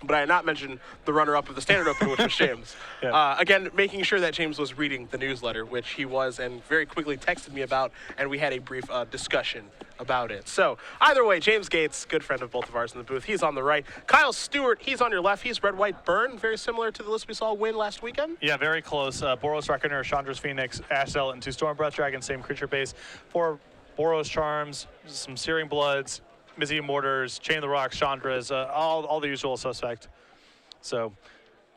But I had not mentioned the runner-up of the Standard Open, which was James. Again, making sure that James was reading the newsletter, which he was, and very quickly texted me about, and we had a brief discussion about it. So either way, James Gates, good friend of both of ours in the booth, he's on the right. Kyle Stewart, he's on your left. He's red, white, burn, very similar to the list we saw win last weekend. Yeah, very close. Boros Reckoner, Chandra's Phoenix, Ash Zealot, and 2 Stormbreath Dragons, same creature base. 4 Boros Charms, some Searing Bloods, Mizzy Mortars, Chain of the Rocks, Chandras, all the usual suspect. So,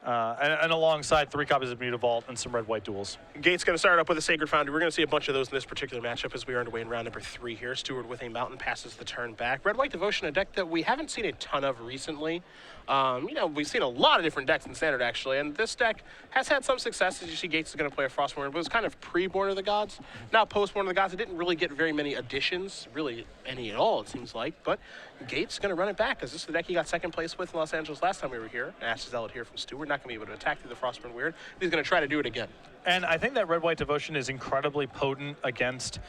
and alongside 3 copies of Mutavault and some red-white duels. Gates going to start up with a Sacred Foundry. We're going to see a bunch of those in this particular matchup as we are underway in round number 3 here. Stewart with a Mountain passes the turn back. Red-White Devotion, a deck that we haven't seen a ton of recently. You know, we've seen a lot of different decks in Standard, actually, and this deck has had some success. As you see, Gates is going to play a Frostborn, but it was kind of pre-Born of the Gods. Now, post-Born of the Gods, it didn't really get very many additions, really any at all, it seems like, but Gates is going to run it back, because this is the deck he got second place with in Los Angeles last time we were here. Ash Zealot here from Stewart, not going to be able to attack through the Frostborn Weird. He's going to try to do it again. And I think that Red-White Devotion is incredibly potent against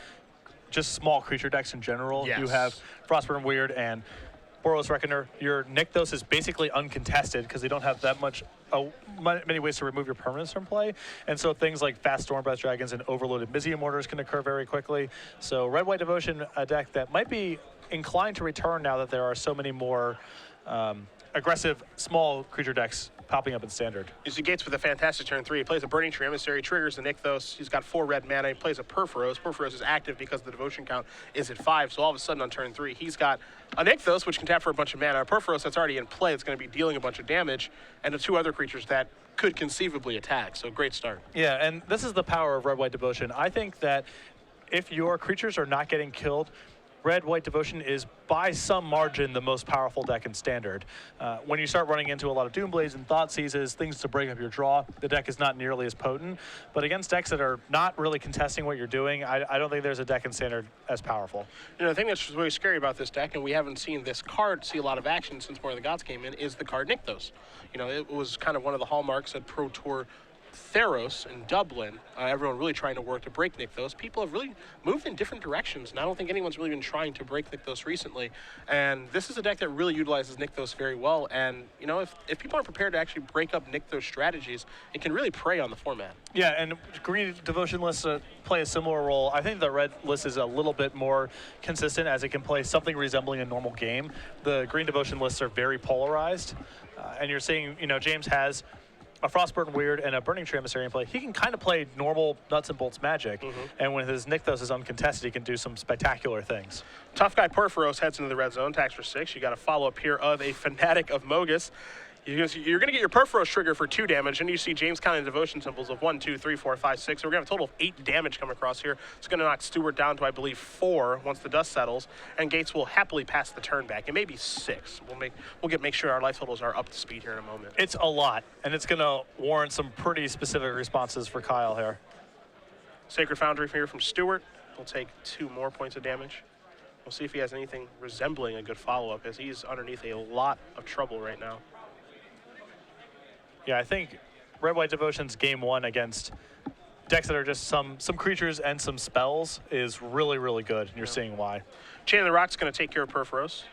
just small creature decks in general. Yes. You have Frostburn Weird and Boros Reckoner. Your Nykthos is basically uncontested because they don't have that many ways to remove your permanents from play. And so things like fast Stormbreath Dragons and overloaded Mizzy Mortars can occur very quickly. So Red-White Devotion, a deck that might be inclined to return now that there are so many more aggressive small creature decks popping up in Standard. You see Gates with a fantastic turn 3. He plays a Burning Tree Emissary, triggers the Nykthos. He's got 4 red mana. He plays a Purphoros. Purphoros is active because the devotion count is at 5. So all of a sudden on turn 3, he's got a Nykthos, which can tap for a bunch of mana, a Purphoros that's already in play. It's going to be dealing a bunch of damage, and the 2 other creatures that could conceivably attack. So great start. Yeah, and this is the power of Red-White Devotion. I think that if your creatures are not getting killed, Red-White Devotion is, by some margin, the most powerful deck in Standard. When you start running into a lot of Doomblades and Thoughtseizes, things to break up your draw, the deck is not nearly as potent. But against decks that are not really contesting what you're doing, I don't think there's a deck in Standard as powerful. You know, the thing that's really scary about this deck, and we haven't seen this card see a lot of action since Born of the Gods came in, is the card Nykthos. You know, it was kind of one of the hallmarks at Pro Tour Theros in Dublin, everyone really trying to work to break Nykthos. People have really moved in different directions, and I don't think anyone's really been trying to break Nykthos recently. And this is a deck that really utilizes Nykthos very well. And, you know, if people aren't prepared to actually break up Nykthos strategies, it can really prey on the format. Yeah, and green devotion lists play a similar role. I think the red list is a little bit more consistent as it can play something resembling a normal game. The green devotion lists are very polarized, and you're seeing, you know, James has a Frostburn Weird and a Burning Tree Emissary in play. He can kind of play normal nuts and bolts Magic, and when his Nykthos is uncontested, he can do some spectacular things. Tough Guy Purphoros heads into the red zone, attacks for 6. You got a follow-up here of a Fanatic of Mogus. You're going to get your Purphoros trigger for 2 damage, and you see James counting devotion symbols of 1, 2, 3, 4, 5, 6. So we're going to have a total of 8 damage come across here. It's going to knock Stewart down to, I believe, 4 once the dust settles, and Gates will happily pass the turn back. It may be 6. We'll make sure our life totals are up to speed here in a moment. It's a lot, and it's going to warrant some pretty specific responses for Kyle here. Sacred Foundry here from Stewart. He'll take 2 more points of damage. We'll see if he has anything resembling a good follow-up, as he's underneath a lot of trouble right now. Yeah, I think Red-White Devotion's game 1 against decks that are just some creatures and some spells is really, really good, and you're seeing why. Chain of the Rock's going to take care of Purphoros.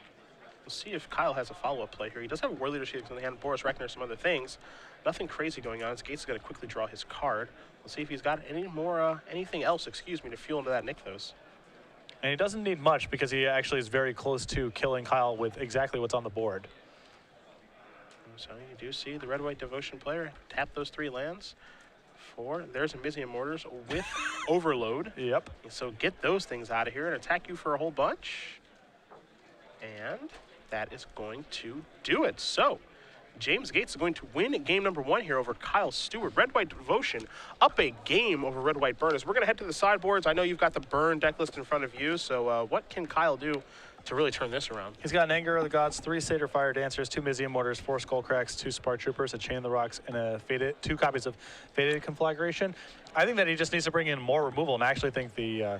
We'll see if Kyle has a follow-up play here. He does have a War Leadership in the hand, Boros Reckoner, some other things. Nothing crazy going on. Gates is going to quickly draw his card. We'll see if he's got anything else, to fuel into that Nykthos. And he doesn't need much because he actually is very close to killing Kyle with exactly what's on the board. So you do see the Red-White Devotion player tap those 3 lands. 4. There's a Mizzy Mortars with Overload. Yep. So get those things out of here and attack you for a whole bunch. And that is going to do it. So James Gates is going to win game number 1 here over Kyle Stewart. Red-White Devotion up a game over Red-White Burn. As we're going to head to the sideboards. I know you've got the Burn deck list in front of you. So what can Kyle do to really turn this around? He's got an Anger of the Gods, 3 Satyr Fire Dancers, 2 Mizzy Mortars, 4 Skullcracks, 2 Spar Troopers, a Chain of the Rocks, and a 2 copies of Faded Conflagration. I think that he just needs to bring in more removal, and I actually think the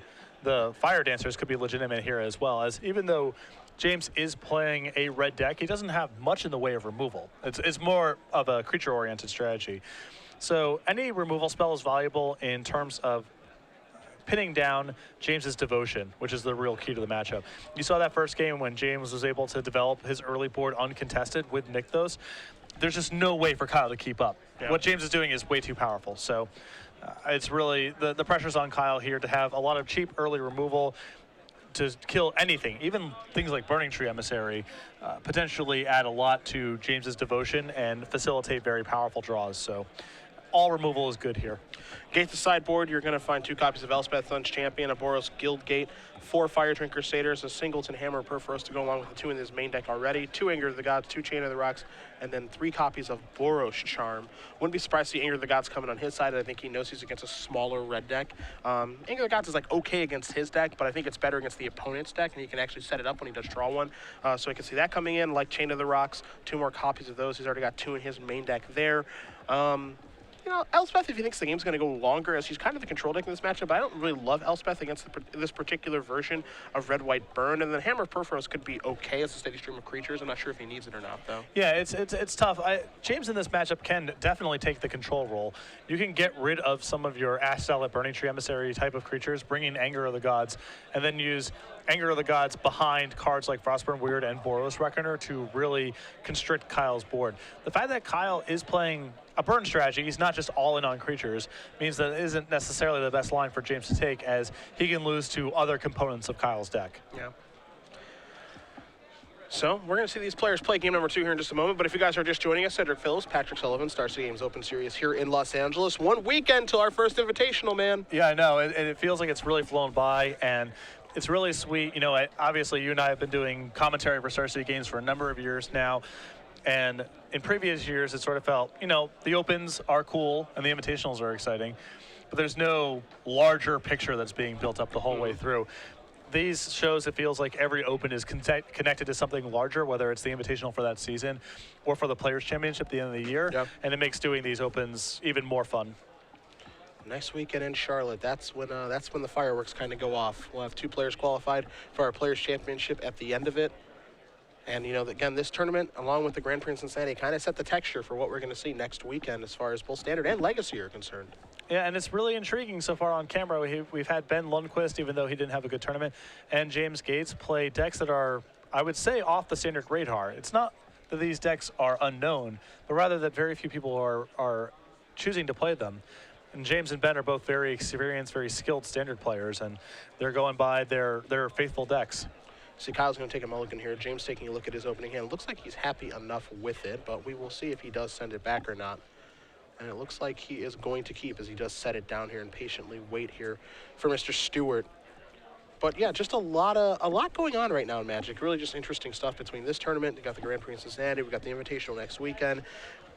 Fire Dancers could be legitimate here as well, as even though James is playing a red deck, he doesn't have much in the way of removal. It's more of a creature-oriented strategy. So any removal spell is valuable in terms of pinning down James's devotion, which is the real key to the matchup. You saw that first game when James was able to develop his early board uncontested with Nykthos. There's just no way for Kyle to keep up. Yeah. What James is doing is way too powerful. So it's really, the pressure's on Kyle here to have a lot of cheap early removal to kill anything, even things like Burning Tree Emissary, potentially add a lot to James's devotion and facilitate very powerful draws. So all removal is good here. Gate the sideboard, you're going to find 2 copies of Elspeth Thun's Champion, a Boros Guild Gate, 4 Fire Drinker Satyrs, a Singleton Hammer Perforos to go along with the 2 in his main deck already, 2 Anger of the Gods, 2 Chain of the Rocks, and then 3 copies of Boros Charm. Wouldn't be surprised to see Anger of the Gods coming on his side. I think he knows he's against a smaller red deck. Anger of the Gods is like okay against his deck, but I think it's better against the opponent's deck, and he can actually set it up when he does draw one. So I can see that coming in, like Chain of the Rocks, 2 more copies of those. He's already got 2 in his main deck there. You know, Elspeth, if he thinks the game's going to go longer, as he's kind of the control deck in this matchup, but I don't really love Elspeth against this particular version of Red-White Burn. And then Hammer of Perforos could be okay as a steady stream of creatures. I'm not sure if he needs it or not, though. Yeah, it's tough. James in this matchup can definitely take the control role. You can get rid of some of your Ash Salad, Burning Tree Emissary type of creatures, bring in Anger of the Gods, and then use Anger of the Gods behind cards like Frostburn Weird and Boros Reckoner to really constrict Kyle's board. The fact that Kyle is playing a burn strategy, he's not just all in on creatures, means that it isn't necessarily the best line for James to take, as he can lose to other components of Kyle's deck. Yeah. So we're going to see these players play game number 2 here in just a moment. But if you guys are just joining us, Cedric Phillips, Patrick Sullivan, Star City Games Open Series here in Los Angeles. 1 weekend till our first Invitational, man. Yeah, I know. It feels like it's really flown by, and it's really sweet. You know, obviously you and I have been doing commentary for Star City Games for a number of years now. And in previous years, it sort of felt, you know, the Opens are cool and the Invitationals are exciting, but there's no larger picture that's being built up the whole way through. These shows, it feels like every Open is connected to something larger, whether it's the Invitational for that season or for the Players' Championship at the end of the year. Yep. And it makes doing these Opens even more fun. Next weekend in Charlotte, that's when the fireworks kind of go off. We'll have 2 players qualified for our Players' Championship at the end of it. And, you know, again, this tournament, along with the Grand Prix in Cincinnati, kind of set the texture for what we're going to see next weekend as far as both Standard and Legacy are concerned. Yeah, and it's really intriguing so far on camera. We've had Ben Lundquist, even though he didn't have a good tournament, and James Gates play decks that are, I would say, off the Standard radar. It's not that these decks are unknown, but rather that very few people are choosing to play them. And James and Ben are both very experienced, very skilled Standard players, and they're going by their faithful decks. See, Kyle's going to take a mulligan here. James taking a look at his opening hand. Looks like he's happy enough with it, but we will see if he does send it back or not. And it looks like he is going to keep as he does set it down here and patiently wait here for Mr. Stewart. But yeah, just a lot going on right now in Magic. Really just interesting stuff between this tournament. We got the Grand Prix in Cincinnati. We got the Invitational next weekend.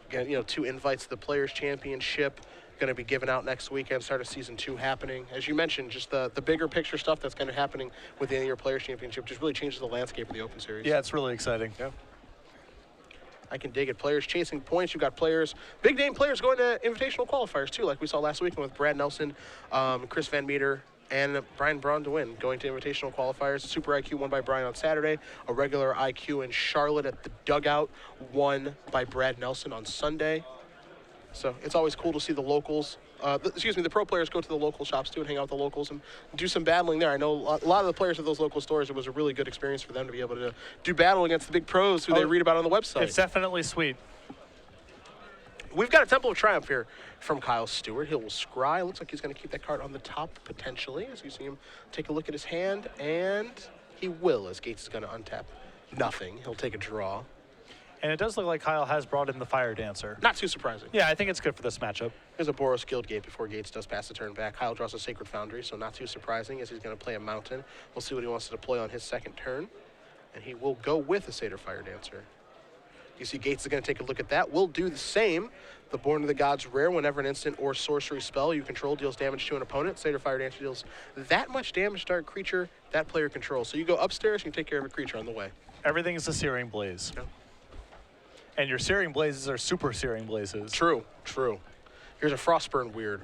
Again, you know, 2 invites to the Players' Championship. Going to be given out next weekend, start of season 2 happening. As you mentioned, just the bigger picture stuff that's kind of happening within your Players' Championship just really changes the landscape of the Open Series. Yeah, it's really exciting. Yeah. I can dig it. Players chasing points. You've got players, big name players going to invitational qualifiers too, like we saw last weekend with Brad Nelson, Chris Van Meter, and Brian Braun to win, going to invitational qualifiers. Super IQ won by Brian on Saturday. A regular IQ in Charlotte at the Dugout won by Brad Nelson on Sunday. So it's always cool to see the locals, the pro players go to the local shops too and hang out with the locals and do some battling there. I know a lot of the players at those local stores, it was a really good experience for them to be able to do battle against the big pros who they read about on the website. It's definitely sweet. We've got a Temple of Triumph here from Kyle Stewart. He will scry. Looks like he's going to keep that card on the top potentially, as you see him take a look at his hand, and he will, as Gates is going to untap nothing. He'll take a draw. And it does look like Kyle has brought in the Fire Dancer. Not too surprising. Yeah, I think it's good for this matchup. There's a Boros Guild Gate before Gates does pass the turn back. Kyle draws a Sacred Foundry, so not too surprising as he's going to play a Mountain. We'll see what he wants to deploy on his second turn. And he will go with a Satyr Fire Dancer. You see Gates is going to take a look at that. We'll do the same. The Born of the Gods rare, whenever an instant or sorcery spell you control deals damage to an opponent, Satyr Fire Dancer deals that much damage to a creature that player controls. So you go upstairs and you take care of a creature on the way. Everything is a Searing Blaze. Yeah. And your Searing Blazes are Super Searing Blazes. True, true. Here's a Frostburn Weird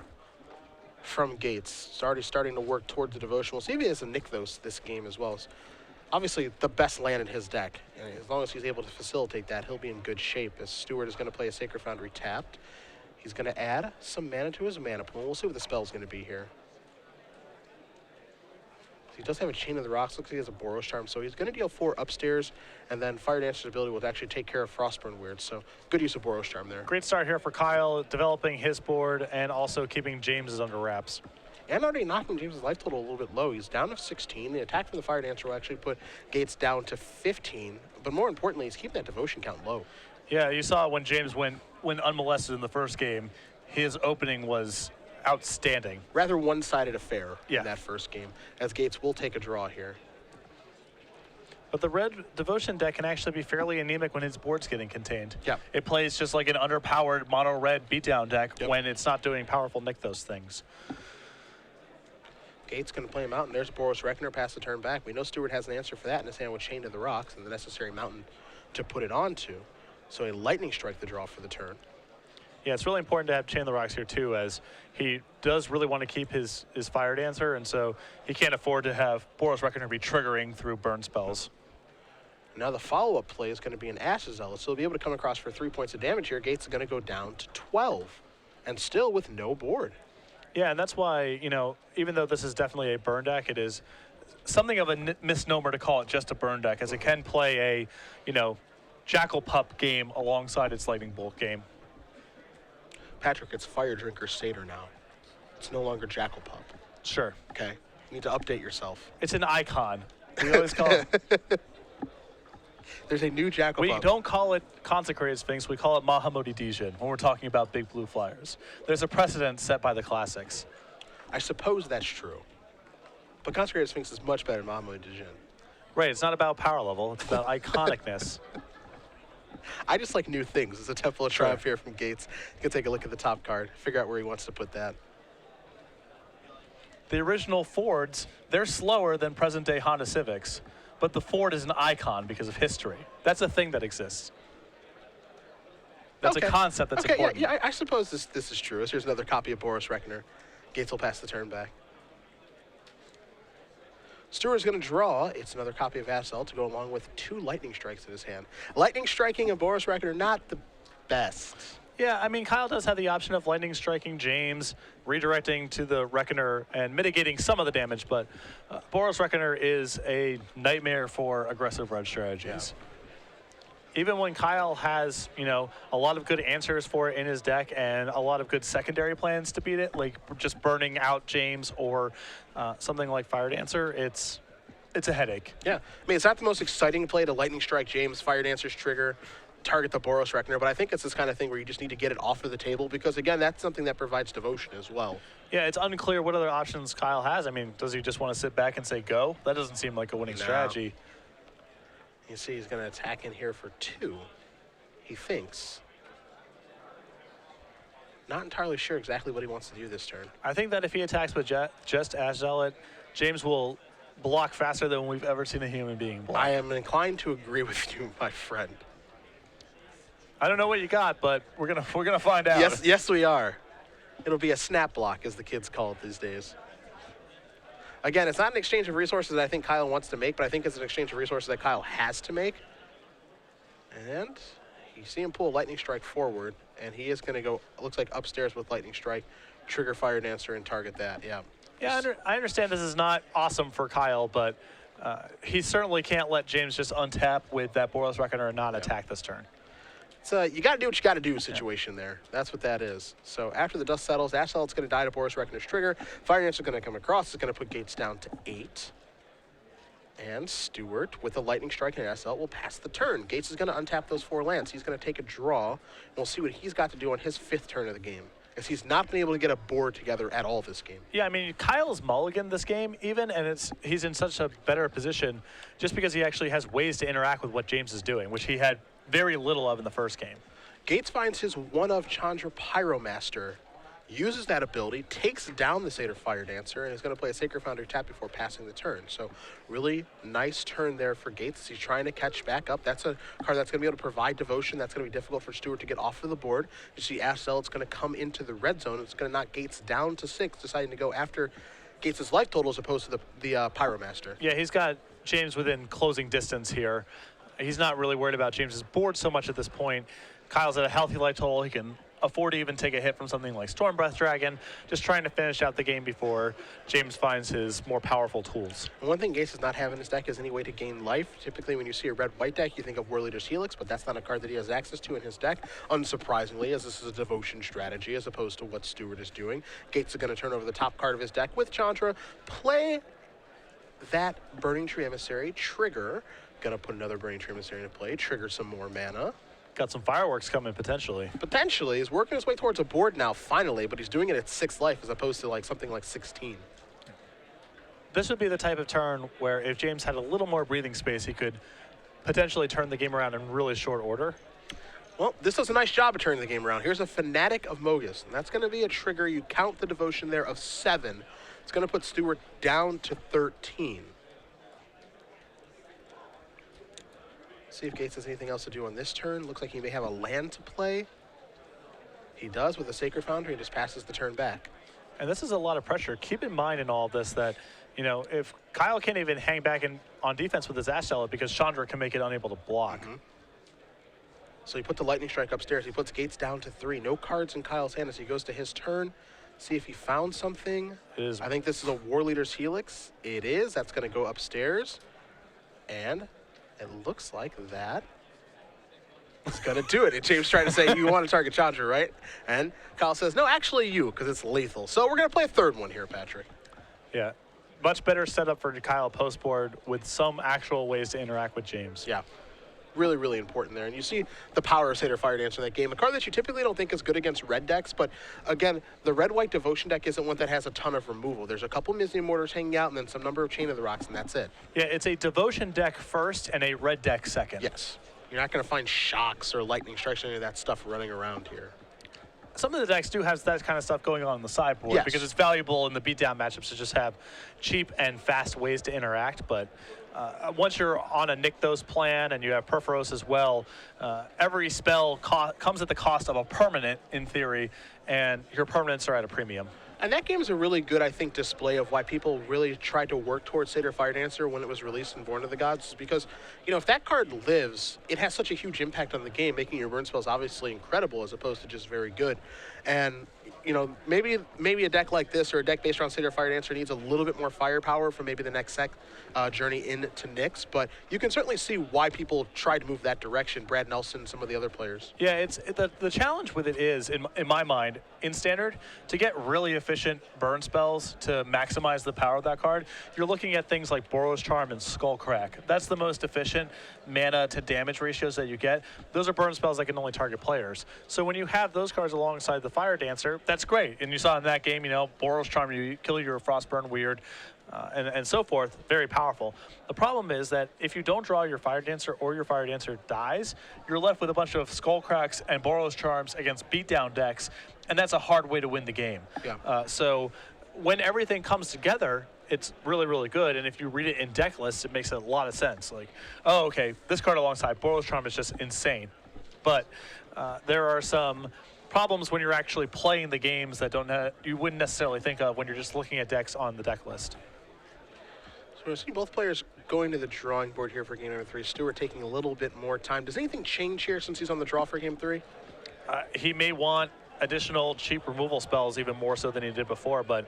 from Gates. It's already starting to work towards the Devotion. We'll see if he has a Nykthos this game as well. It's obviously the best land in his deck. And as long as he's able to facilitate that, he'll be in good shape. As Stewart is going to play a Sacred Foundry tapped. He's going to add some mana to his mana pool. We'll see what the spell's going to be here. He does have a Chain of the Rocks. Looks like he has a Boros Charm, so he's going to deal 4 upstairs, and then Fire Dancer's ability will actually take care of Frostburn Weird. So good use of Boros Charm there. Great start here for Kyle, developing his board and also keeping James's under wraps. And already knocking James's life total a little bit low. He's down to 16. The attack from the Fire Dancer will actually put Gates down to 15. But more importantly, he's keeping that devotion count low. Yeah, you saw when James went unmolested in the first game, his opening was outstanding. Rather one-sided affair Yeah. in that first game, as Gates will take a draw here. But the red devotion deck can actually be fairly anemic when his board's getting contained. Yeah. It plays just like an underpowered mono red beatdown deck Yep. when it's not doing powerful Nykthos things. Gates going to play him out, and there's Boros Reckoner past the turn back. We know Stewart has an answer for that in his hand with Chain to the Rocks and the necessary mountain to put it onto. So a Lightning Strike the draw for the turn. Yeah, it's really important to have Chain of the Rocks here too, as he does really want to keep his Fire Dancer, and so he can't afford to have Boros Reckoner be triggering through burn spells. Now the follow-up play is going to be an Ashes Zealot, so he'll be able to come across for 3 points of damage here. Gates is going to go down to 12, and still with no board. Yeah, and that's why, you know, even though this is definitely a burn deck, it is something of a misnomer to call it just a burn deck, as it can play a, you know, Jackal Pup game alongside its Lightning Bolt game. Patrick, it's Fire Drinker Satyr now. It's no longer Jackal Pup. Sure. Okay? You need to update yourself. It's an icon. We always call it. There's a new Jackal We Pup. don't call it Consecrated Sphinx, we call it Mahamoti Dijin when we're talking about big blue flyers. There's a precedent set by the classics. I suppose that's true. But Consecrated Sphinx is much better than Mahamud Dijin. Right, it's not about power level, it's about iconicness. I just like new things. It's a Temple of Triumph here from Gates. You can take a look at the top card, figure out where he wants to put that. The original Fords, they're slower than present-day Honda Civics, but the Ford is an icon because of history. That's a thing that exists. That's Okay. a concept that's okay, important. Yeah, I suppose this is true. Here's another copy of Boros Reckoner. Gates will pass the turn back. Stewart's going to draw. It's another copy of Vassal to go along with 2 Lightning Strikes in his hand. Lightning Striking and Boros Reckoner, not the best. Yeah, I mean, Kyle does have the option of lightning striking James, redirecting to the Reckoner, and mitigating some of the damage, but Boros Reckoner is a nightmare for aggressive red strategies. Even when Kyle has, you know, a lot of good answers for it in his deck and a lot of good secondary plans to beat it, like just burning out James or something like Fire Dancer, it's a headache. Yeah, I mean, it's not the most exciting play to Lightning Strike James, Fire Dancer's trigger, target the Boros Reckoner, but I think it's this kind of thing where you just need to get it off of the table because, again, that's something that provides devotion as well. Yeah, it's unclear what other options Kyle has. I mean, does he just want to sit back and say go? That doesn't seem like a winning strategy. You see he's going to attack in here for 2, he thinks. Not entirely sure exactly what he wants to do this turn. I think that if he attacks with just Ash Zealot, James will block faster than we've ever seen a human being block. I am inclined to agree with you, my friend. I don't know what you got, but we're gonna find out. Yes, we are. It'll be a snap block, as the kids call it these days. Again, it's not an exchange of resources that I think Kyle wants to make, but I think it's an exchange of resources that Kyle has to make. And you see him pull a Lightning Strike forward, and he is going to go, it looks like upstairs with Lightning Strike, trigger Fire Dancer, and target that. Yeah. Yeah, I understand this is not awesome for Kyle, but he certainly can't let James just untap with that Boros Reckoner and not attack this turn. So you got to do what you got to do situation there. That's what that is. So after the dust settles, Ash Zealot's going to die to Boros Reckoner's trigger. Fire Dancer's going to come across. It's going to put Gates down to 8. And Stewart, with a Lightning Strike and Ash Zealot, will pass the turn. Gates is going to untap those 4 lands. He's going to take a draw. And we'll see what he's got to do on his 5th turn of the game, because he's not been able to get a board together at all this game. Yeah, I mean, Kyle's mulligan this game even, and he's in such a better position just because he actually has ways to interact with what James is doing, which he had very little of in the first game. Gates finds his one-of Chandra Pyromaster, uses that ability, takes down the Satyr Fire Dancer, and is going to play a Sacred Foundry tap before passing the turn. So really nice turn there for Gates. He's trying to catch back up. That's a card that's going to be able to provide devotion. That's going to be difficult for Stewart to get off of the board. You see Ash Zealot's going to come into the red zone. It's going to knock Gates down to 6, deciding to go after Gates' life total as opposed to the Pyromaster. Yeah, he's got James within closing distance here. He's not really worried about James's board so much at this point. Kyle's at a healthy life total. He can afford to even take a hit from something like Storm Breath Dragon, just trying to finish out the game before James finds his more powerful tools. And one thing Gates does not have in his deck is any way to gain life. Typically, when you see a red-white deck, you think of War Leader's Helix, but that's not a card that he has access to in his deck, unsurprisingly, as this is a devotion strategy as opposed to what Stewart is doing. Gates is going to turn over the top card of his deck with Chandra, play that Burning Tree Emissary, trigger, going to put another Burning Tree Emissary into play, trigger some more mana. Got some fireworks coming potentially. Potentially, he's working his way towards a board now, finally, but he's doing it at 6 life as opposed to like something like 16. This would be the type of turn where if James had a little more breathing space, he could potentially turn the game around in really short order. Well, this does a nice job of turning the game around. Here's a Fanatic of Mogus, and that's going to be a trigger. You count the devotion there of 7. It's going to put Stewart down to 13. See if Gates has anything else to do on this turn. Looks like he may have a land to play. He does with a Sacred Foundry and just passes the turn back. And this is a lot of pressure. Keep in mind in all of this that, you know, if Kyle can't even hang back on defense with his Ash Salad because Chandra can make it unable to block. So he put the Lightning Strike upstairs. He puts Gates down to 3. No cards in Kyle's hand as he goes to his turn. See if he found something. It is. I think this is a War Leader's Helix. It is. That's going to go upstairs. And it looks like that is going to do it. And James trying to say, you want to target Chandra, right? And Kyle says, no, actually you, because it's lethal. So we're going to play a third one here, Patrick. Yeah. Much better setup for Kyle post board with some actual ways to interact with James. Yeah. Really, really important there. And you see the power of Satyr Fire Dancer in that game. A card that you typically don't think is good against red decks, but again, the red-white Devotion deck isn't one that has a ton of removal. There's a couple Miznium Mortars hanging out and then some number of Chain of the Rocks, and that's it. Yeah, it's a Devotion deck first and a red deck second. Yes. You're not going to find Shocks or Lightning Strikes or any of that stuff running around here. Some of the decks do have that kind of stuff going on the sideboard Yes. because it's valuable in the beatdown matchups to just have cheap and fast ways to interact, but once you're on a Nykthos plan and you have Perforos as well, every spell comes at the cost of a permanent, in theory, and your permanents are at a premium. And that game is a really good, I think, display of why people really tried to work towards Satyr Fire Dancer when it was released in Born of the Gods. Because, you know, if that card lives, it has such a huge impact on the game, making your burn spells obviously incredible as opposed to just very good. And, you know, maybe a deck like this or a deck based around Satyr Fire Dancer needs a little bit more firepower for maybe the next journey into Nyx. But you can certainly see why people tried to move that direction. Brad Nelson, some of the other players. Yeah, the challenge with it is, in my mind, in Standard, to get really efficient burn spells to maximize the power of that card, you're looking at things like Boros Charm and Skullcrack. That's the most efficient mana to damage ratios that you get. Those are burn spells that can only target players. So when you have those cards alongside the Fire Dancer, that's great. And you saw in that game, you know, Boros Charm, you kill your Frostburn Weird, and so forth, very powerful. The problem is that if you don't draw your Fire Dancer or your Fire Dancer dies, you're left with a bunch of Skullcracks and Boros Charms against beatdown decks, and that's a hard way to win the game. Yeah. So when everything comes together, it's really, really good, and if you read it in deck lists, it makes a lot of sense. Like, oh, okay, this card alongside Boros Charm is just insane. But there are some problems when you're actually playing the games that you wouldn't necessarily think of when you're just looking at decks on the deck list. So we're seeing both players going to the drawing board here for game number 3. Stewart taking a little bit more time. Does anything change here since he's on the draw for game 3? He may want additional cheap removal spells even more so than he did before, but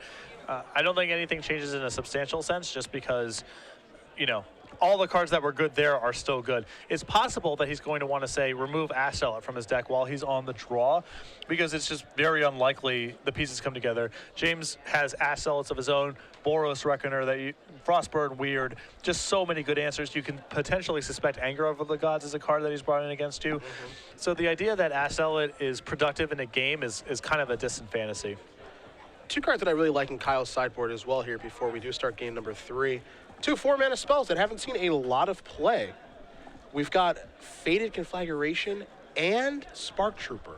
I don't think anything changes in a substantial sense just because, you know, all the cards that were good there are still good. It's possible that he's going to want to, say, remove Ash Salad from his deck while he's on the draw, because it's just very unlikely the pieces come together. James has Ash Salads of his own, Boros Reckoner, Frostburn Weird, just so many good answers. You can potentially suspect Anger of the Gods as a card that he's brought in against you. So the idea that Ash Salad is productive in a game is kind of a distant fantasy. 2 cards that I really like in Kyle's sideboard as well here before we do start game number 3. 2 4-mana spells that haven't seen a lot of play. We've got Fated Conflagration and Spark Trooper.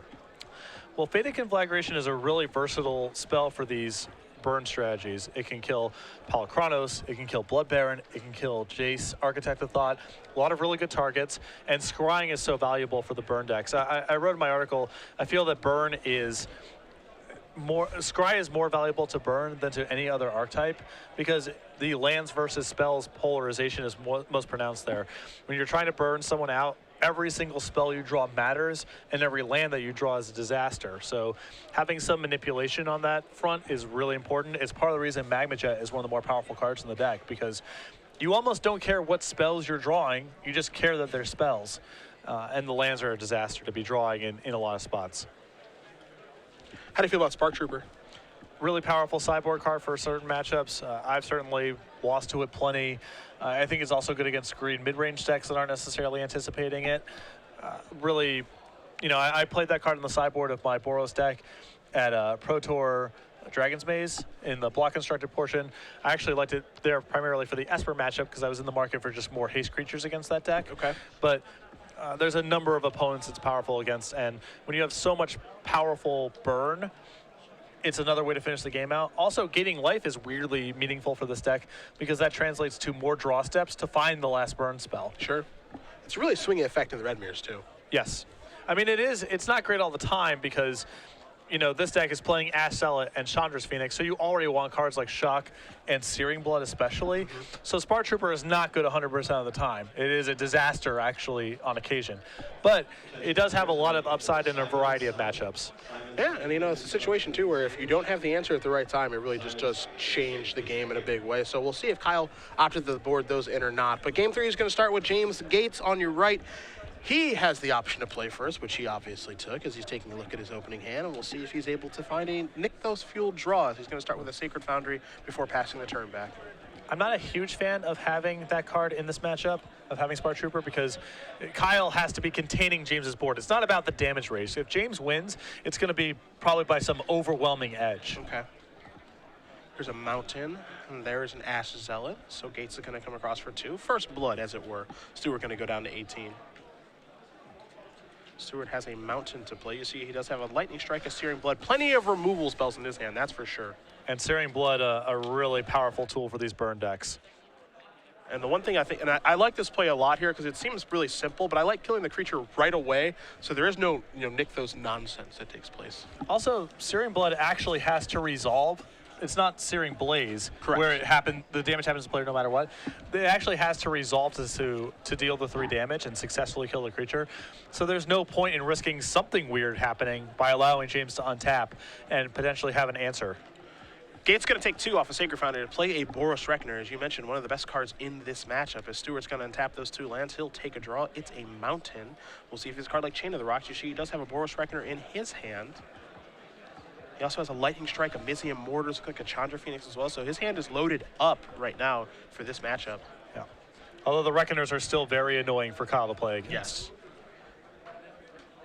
Well, Fated Conflagration is a really versatile spell for these burn strategies. It can kill Polychronos, it can kill Blood Baron, it can kill Jace, Architect of Thought, a lot of really good targets, and scrying is so valuable for the burn decks. I wrote in my article, I feel that burn is scry is more valuable to burn than to any other archetype because the lands versus spells polarization is most pronounced there. When you're trying to burn someone out, every single spell you draw matters, and every land that you draw is a disaster. So having some manipulation on that front is really important. It's part of the reason Magma Jet is one of the more powerful cards in the deck, because you almost don't care what spells you're drawing, you just care that they're spells. And the lands are a disaster to be drawing in a lot of spots. How do you feel about Spark Trooper? Really powerful sideboard card for certain matchups. I've certainly lost to it plenty. I think it's also good against green mid-range decks that aren't necessarily anticipating it. Really, you know, I played that card in the sideboard of my Boros deck at Pro Tour Dragon's Maze in the block constructed portion. I actually liked it there primarily for the Esper matchup because I was in the market for just more haste creatures against that deck. Okay. But there's a number of opponents it's powerful against, and when you have so much powerful burn, it's another way to finish the game out. Also, gaining life is weirdly meaningful for this deck because that translates to more draw steps to find the last burn spell. Sure. It's really a swinging effect in the red mirrors, too. Yes. I mean, it's not great all the time because, you know, this deck is playing Ash Zealot and Chandra's Phoenix, so you already want cards like Shock and Searing Blood especially. So Spark Trooper is not good 100% of the time. It is a disaster, actually, on occasion. But it does have a lot of upside in a variety of matchups. Yeah, and you know, it's a situation, too, where if you don't have the answer at the right time, it really just does change the game in a big way. So we'll see if Kyle opted to board those in or not. But Game 3 is going to start with James Gates on your right. He has the option to play first, which he obviously took as he's taking a look at his opening hand, and we'll see if he's able to find a Nykthos fueled draw. He's going to start with a Sacred Foundry before passing the turn back. I'm not a huge fan of having that card in this matchup, of having Spark Trooper, because Kyle has to be containing James's board. It's not about the damage race. If James wins, it's going to be probably by some overwhelming edge. Okay. There's a Mountain, and there's an Ash Zealot, so Gates is going to come across for 2. First blood, as it were. Stewart going to go down to 18. Stewart has a Mountain to play. You see, he does have a Lightning Strike, a Searing Blood, plenty of removal spells in his hand, that's for sure. And Searing Blood, a really powerful tool for these burn decks. And the one thing I think, and I like this play a lot here because it seems really simple, but I like killing the creature right away, so there is no, Nykthos nonsense that takes place. Also, Searing Blood actually has to resolve. It's not Searing Blaze, Correct. where the damage happens to the player no matter what. It actually has to resolve to deal the 3 damage and successfully kill the creature. So there's no point in risking something weird happening by allowing James to untap and potentially have an answer. Gates going to take 2 off a Sacred Foundry to play a Boros Reckoner. As you mentioned, one of the best cards in this matchup. As Stewart's going to untap those 2 lands, he'll take a draw. It's a Mountain. We'll see if his card like Chain of the Rocks. You see he does have a Boros Reckoner in his hand. He also has a Lightning Strike, a Mizium Mortars, like a Chandra Phoenix as well. So his hand is loaded up right now for this matchup. Yeah. Although the Reckoners are still very annoying for Kyle to play against. Yes.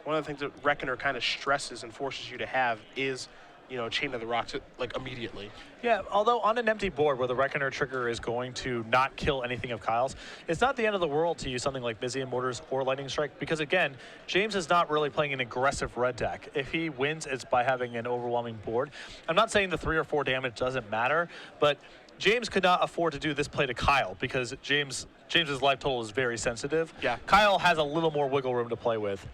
One of the things that Reckoner kind of stresses and forces you to have is, Chain of the Rocks, like, immediately. Yeah, although on an empty board where the Reckoner trigger is going to not kill anything of Kyle's, it's not the end of the world to use something like Mizium Mortars or Lightning Strike because, again, James is not really playing an aggressive red deck. If he wins, it's by having an overwhelming board. I'm not saying the 3 or 4 damage doesn't matter, but James could not afford to do this play to Kyle because James's life total is very sensitive. Yeah. Kyle has a little more wiggle room to play with.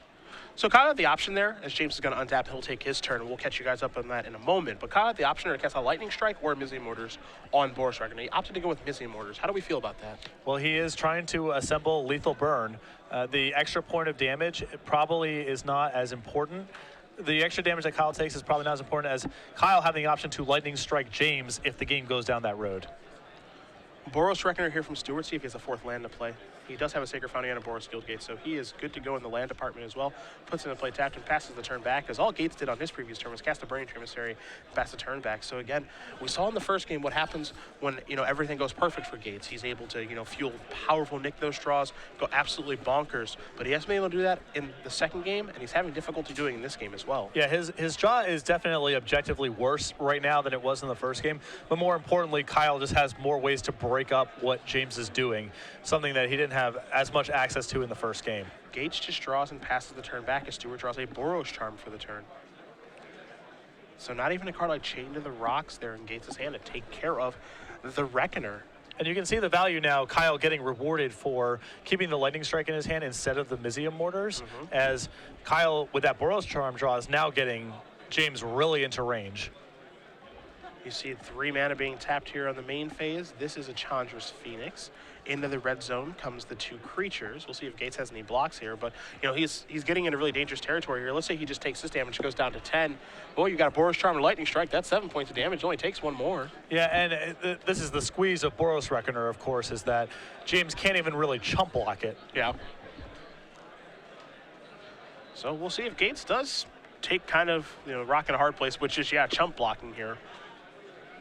So Kyle had the option there, as James is going to untap, he'll take his turn, and we'll catch you guys up on that in a moment. But Kyle had the option to cast a Lightning Strike or Mizium Mortars on Boros Reckoner. He opted to go with Mizium Mortars. How do we feel about that? Well, he is trying to assemble lethal burn. The extra point of damage probably is not as important. The extra damage that Kyle takes is probably not as important as Kyle having the option to Lightning Strike James if the game goes down that road. Boros Reckoner here from Stewart, see if he has a 4th land to play. He does have a Sacred Foundry and a Boros Guild Gate, so he is good to go in the land department as well. Puts into play tapped and passes the turn back, because all Gates did on his previous turn was cast a Brain Emissary, pass the turn back. So again, we saw in the first game what happens when everything goes perfect for Gates. He's able to fuel powerful Nykthos draws, go absolutely bonkers. But he hasn't been able to do that in the second game, and he's having difficulty doing in this game as well. Yeah, his draw is definitely objectively worse right now than it was in the first game. But more importantly, Kyle just has more ways to break up what James is doing, something that he didn't have as much access to in the first game. Gates just draws and passes the turn back as Stewart draws a Boros Charm for the turn. So not even a card like Chain to the Rocks there in Gates' hand to take care of the Reckoner. And you can see the value now, Kyle getting rewarded for keeping the Lightning Strike in his hand instead of the Mizium Mortars, as Kyle, with that Boros Charm draw, is now getting James really into range. You see 3 mana being tapped here on the main phase. This is a Chandra's Phoenix. Into the red zone comes the 2 creatures. We'll see if Gates has any blocks here, but he's getting into really dangerous territory here. Let's say he just takes this damage, goes down to 10. Boy, you got a Boros Charm and Lightning Strike. That's 7 points of damage. It only takes 1 more. Yeah, and this is the squeeze of Boros Reckoner, of course, is that James can't even really chump block it. Yeah. So we'll see if Gates does take kind of rock and a hard place, which is chump blocking here.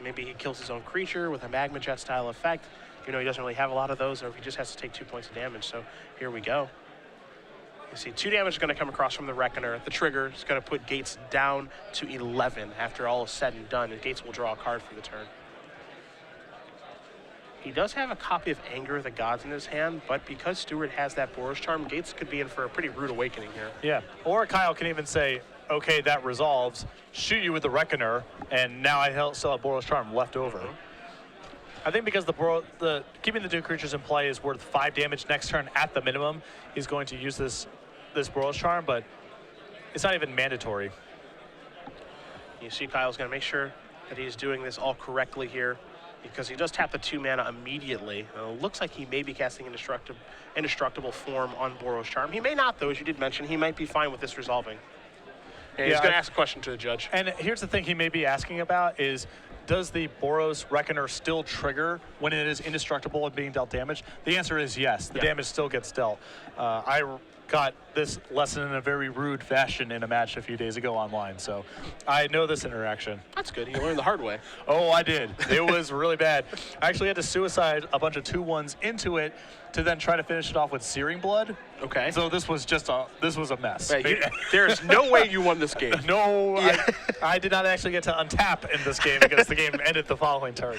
Maybe he kills his own creature with a Magma Jet style effect. He doesn't really have a lot of those, or if he just has to take 2 points of damage. So here we go. You see 2 damage is going to come across from the Reckoner. The trigger is going to put Gates down to 11 after all is said and done, and Gates will draw a card for the turn. He does have a copy of Anger of the Gods in his hand, but because Stewart has that Boros Charm, Gates could be in for a pretty rude awakening here. Yeah, or Kyle can even say, okay, that resolves, shoot you with the Reckoner, and now I still have Boros Charm left over. I think because keeping the 2 creatures in play is worth 5 damage next turn at the minimum, he's going to use this Boros Charm, but it's not even mandatory. You see Kyle's going to make sure that he's doing this all correctly here, because he does tap the 2 mana immediately. It looks like he may be casting Indestructible Form on Boros Charm. He may not, though, as you did mention. He might be fine with this resolving. And he's going to ask a question to the judge. And here's the thing he may be asking about is, does the Boros Reckoner still trigger when it is indestructible and being dealt damage? The answer is yes. The damage still gets dealt. I got this lesson in a very rude fashion in a match a few days ago online, so I know this interaction. That's good. You learned the hard way. Oh, I did. It was really bad. I actually had to suicide a bunch of 2/1s into it to then try to finish it off with Searing Blood. Okay. So this was a mess. Right, there's no way you won this game. No, I did not actually get to untap in this game because the game ended the following turn.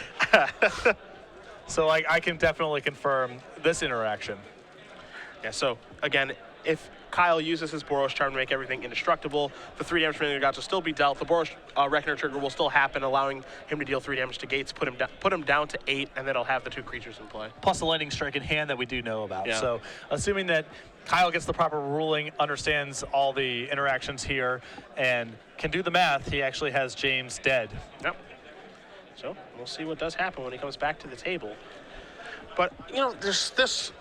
So I can definitely confirm this interaction. Yeah, so again, if Kyle uses his Boros Charm to make everything indestructible, the 3 damage from the gods will still be dealt. The Boros Reckoner trigger will still happen, allowing him to deal 3 damage to Gates, put him down to 8, and then he'll have the 2 creatures in play. Plus the Lightning Strike in hand that we do know about. Yeah. So assuming that Kyle gets the proper ruling, understands all the interactions here, and can do the math, he actually has James dead. Yep. So we'll see what does happen when he comes back to the table. But, there's this...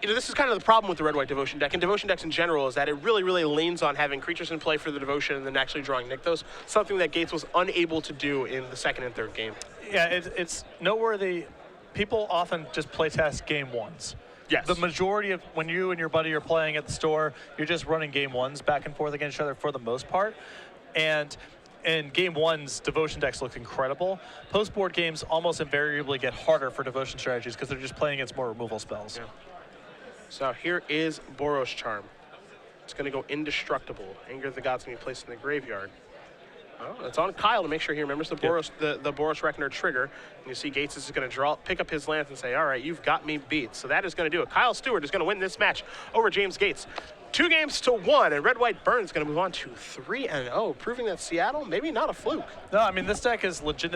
this is kind of the problem with the red-white Devotion deck, and Devotion decks in general, is that it really, really leans on having creatures in play for the Devotion and then actually drawing Nykthos, something that Gates was unable to do in the 2nd and 3rd game. Yeah, it's noteworthy. People often just playtest game 1s. Yes. The majority of when you and your buddy are playing at the store, you're just running game 1s back and forth against each other for the most part. And in game 1s, Devotion decks look incredible. Post-board games almost invariably get harder for Devotion strategies because they're just playing against more removal spells. Yeah. So here is Boros Charm. It's going to go indestructible. Anger of the Gods going to be placed in the graveyard. Oh, it's on Kyle to make sure he remembers the Boros, the Boros Reckoner trigger. And you see Gates is going to pick up his lance and say, all right, you've got me beat. So that is going to do it. Kyle Stewart is going to win this match over James Gates. 2 games to 1, and Red-White Burn is going to move on to 3-0, proving that Seattle, maybe not a fluke. No, I mean, this deck is legitimately